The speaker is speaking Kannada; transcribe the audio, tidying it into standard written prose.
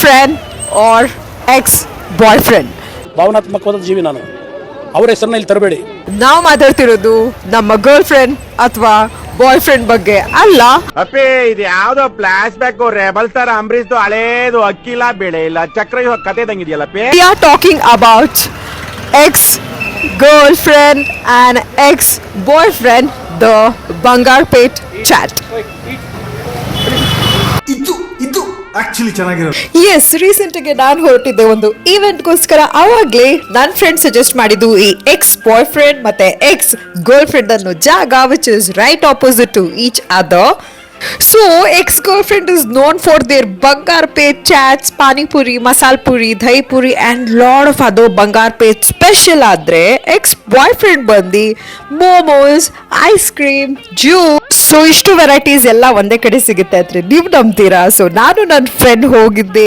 Friend R X boy friend? ಭಾವನಾತ್ಮಕವಾದ ಜೀವಿ ನಾನು. ಅವ್ರ ಹೆಸರನ್ನ ಇಲ್ಲಿ ತರಬೇಡಿ. ನಾವು ಮಾತಾಡ್ತಿರೋದು ನಮ್ಮ ಗರ್ಲ್ ಫ್ರೆಂಡ್ ಅಥವಾ ಬಾಯ್ ಫ್ರೆಂಡ್ ಬಗ್ಗೆ ಅಲ್ಲ. ಅಪ್ಪಿ ಇದು ಯಾವ್ದೋ flash back rebel star Ambareesh ಹಳೇದು ಅಕ್ಕಿಲ್ಲ ಬೆಳೆ ಇಲ್ಲ ಚಕ್ರ ಕತೆ ತಂಗಿದೆಯಲ್ಲ pay. We are talking about ex-girlfriend and ex-boyfriend, the Bangarpet chat. ಇದು ಆಕ್ಚುಲಿ ಚೆನ್ನಾಗಿರೋದು. ಎಸ್, ರೀಸೆಂಟ್ ಆಗಿ ನಾನು ಹೊರಟಿದ್ದೆ ಒಂದು ಇವೆಂಟ್ಗೋಸ್ಕರ. ಅವಾಗ್ಲೇ ನನ್ನ ಫ್ರೆಂಡ್ ಸಜೆಸ್ಟ್ ಮಾಡಿದ್ದು ಈ ಎಕ್ಸ್ ಬಾಯ್ ಫ್ರೆಂಡ್ ಮತ್ತೆ ಎಕ್ಸ್ ಗರ್ಲ್ ಫ್ರೆಂಡ್ ಅನ್ನೋ ಜಾಗ, which is right opposite to each other. So, ex-girlfriend is known for their Bangarpet chats, Pani Puri, Masal Puri, Dahi Puri and lot of other Bangarpet special. Adre ex-boyfriend bandi momos, ice cream, juice. So, ishtu varieties ಎಲ್ಲ ಒಂದೇ ಕಡೆ ಸಿಗುತ್ತೆ ಅಂದ್ರೆ ನೀವು ನಂಬ್ತೀರಾ? ಸೊ ನಾನು ನನ್ನ ಫ್ರೆಂಡ್ ಹೋಗಿದ್ದೆ.